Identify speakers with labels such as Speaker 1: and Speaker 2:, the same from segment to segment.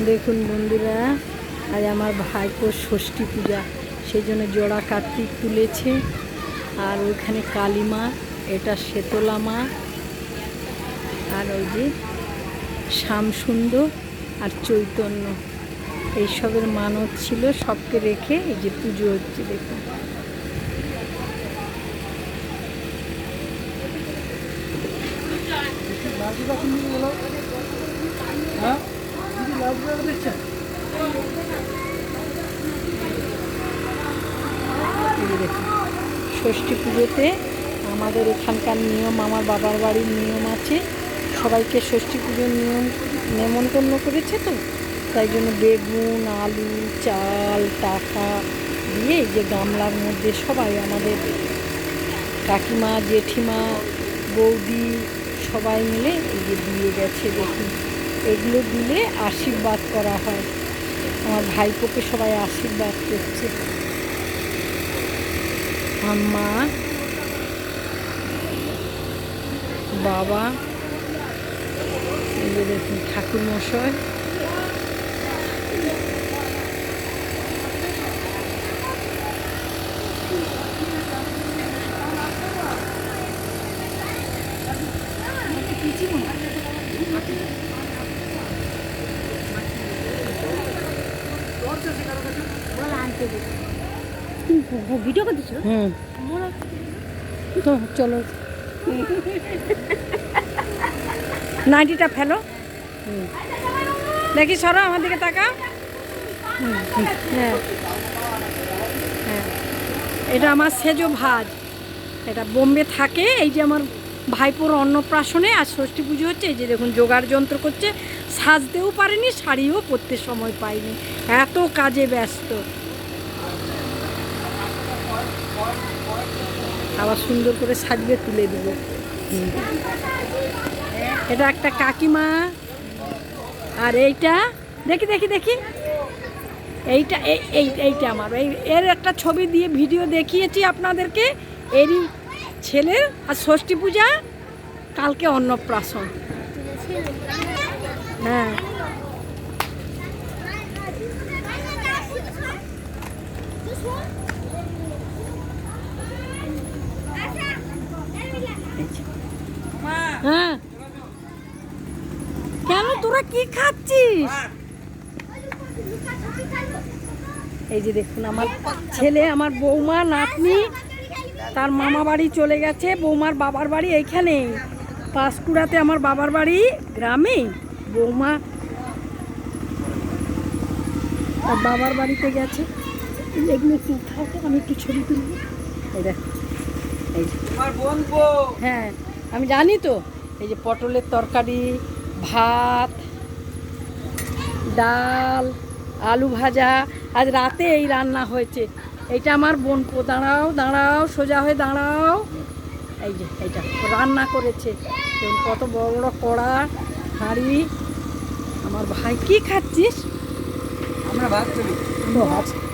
Speaker 1: দেখুন বন্ধুরা, আজ আমার ভাইপোর ষষ্ঠী পূজা, সেই জন্য জোড়া কার্তিক তুলেছে। আর ওইখানে কালী মা, এটা শেতলা মা, আর ওই যে শ্যামসুন্দর আর চৈতন্য, এইসবের মানত ছিল, সবকে রেখে এই যে পুজো হচ্ছে। দেখুন ষষ্ঠী পুজোতে আমাদের এখানকার নিয়ম, আমার বাবার বাড়ির নিয়ম আছে, সবাইকে ষষ্ঠী পুজোর নিয়ম নেমন্তন্ন করেছে, তো তাই জন্য বেগুন, আলু, চাল, টাকা দিয়ে এই যে গামলার মধ্যে সবাই আমাদের কাকিমা, জেঠিমা, বৌদি সবাই মিলে এই যে দিয়ে গেছে। দেখুন এগুলো দিলে আশীর্বাদ করা হয়, আমার ভাইপোকে সবাই আশীর্বাদ করছে। মা, বাবা, এই যে দেখুন ঠাকুর মশাই,
Speaker 2: ভিডিও করতেছ?
Speaker 1: তো চলো নাইটিটা ফেলো, দেখি সরো আমার দিকে তাকা। হ্যাঁ হ্যাঁ, এটা আমার সেজো ভাজ, এটা বোম্বে থাকে। এই যে আমার ভাইপোর অন্নপ্রাশনে আর ষষ্ঠী পুজো হচ্ছে, এই যে দেখুন জোগাড় যন্ত্র করছে, সাজতেও পারেনি, শাড়িও পরতে সময় পাইনি, এত কাজে ব্যস্ত। আবার সুন্দর করে সাজবে, তুলে দিব। এটা একটা কাকিমা, আর এইটা দেখি দেখি দেখি, এইটা এইটা আমার এর একটা ছবি দিয়ে ভিডিও দেখিয়েছি আপনাদেরকে। এরই ছেলের আর ষষ্ঠী পূজা, কালকে অন্নপ্রাশন। হ্যাঁ হ্যাঁ, কেন তোরা কি খাচ্ছিস? এই যে দেখুন আমার ছেলে, আমার বৌমা, নাতনি তার মামা বাড়ি চলে গেছে, বৌমার বাবার বাড়ি এইখানে পাঁশকুড়াতে, আমার বাবার বাড়ি গ্রামে, বৌমা তার বাবার বাড়িতে গেছে। এগুলো থাকে, আমি একটু ছবি তুলব। এই দেখ, এই যে হ্যাঁ আমি জানি তো। এই যে পটলের তরকারি, ভাত, ডাল, আলু ভাজা, আজ রাতে এই রান্না হয়েছে। এইটা আমার বোন, দাঁড়াও দাঁড়াও, সোজা হয়ে দাঁড়াও। এই যে এইটা রান্না করেছে, কত বড় বড় কড়া, হাঁড়ি। আমার ভাই, কি খাচ্ছিস?
Speaker 3: আমরা ভাত চলি,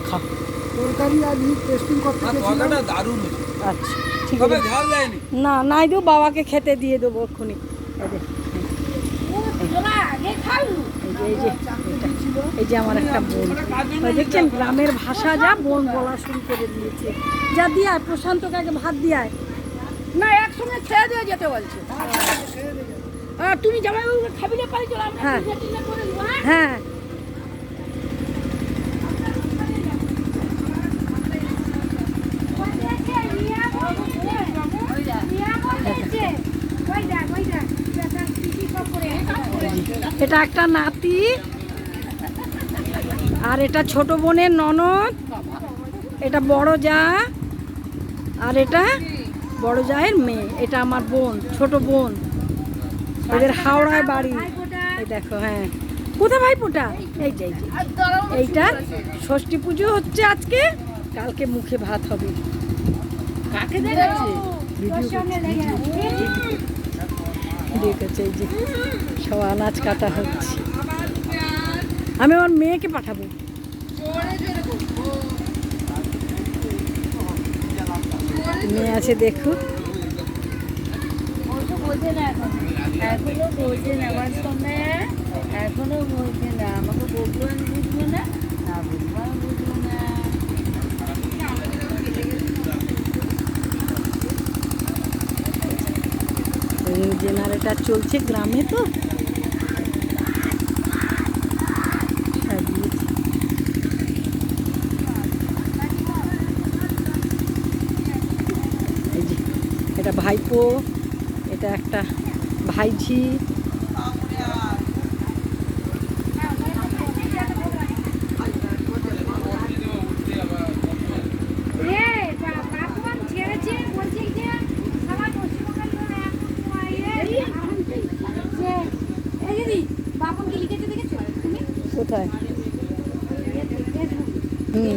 Speaker 1: খা।
Speaker 3: তরকারি আর টেস্টিং করতে তরকারিটা দারুণ।
Speaker 1: আচ্ছা ঠিক আছে,
Speaker 3: ঝাল দেয়নি
Speaker 1: না নাই দেবো, বাবাকে খেতে দিয়ে দেবো এক্ষুনি। এই যে আমার একটা বোন, দেখছেন গ্রামের ভাষা যা বোন বলা শুরু করে দিয়েছে। যা দিয়ে আয়, প্রশান্তকে আগে ভাত দিয়ে আয়।
Speaker 2: না, একসঙ্গে ছেড়ে দিয়ে যেতে বলছে। তুমি জামাই খাবি না, পারি চলো আমরা
Speaker 1: হ্যাঁ
Speaker 2: করে দেবো।
Speaker 1: হ্যাঁ এটা একটা নাতি, আর এটা ছোট বোনের ননদ, এটা বড় যা, আর এটা বড় জায়ের মেয়ে। এটা আমার বোন, ছোট বোন, এদের হাওড়ায় বাড়ি। এই দেখো, হ্যাঁ কোথা ভাইপোটা? এই যে এইটা ষষ্ঠী পুজো হচ্ছে আজকে, কালকে মুখে ভাত হবে।
Speaker 2: কাকে দেখাচ্ছে?
Speaker 1: দেখেছে, এই যে সব আনাজ কাটা হচ্ছে। আমি আমার মেয়েকে পাঠাবো। মেয়ে আছে দেখুন,
Speaker 2: বোঝে না, এখনো বোঝে না আমার সময়, এখনো বোঝে না। আমাকে বগুড়ান বুঝবে না আর বগুড়ান বুঝবে না।
Speaker 1: জেনারেটর চলছে গ্রামে তো সাজিয়েছে। এই যে এটা ভাইপো, এটা একটা ভাইঝি। কোথায়? হুম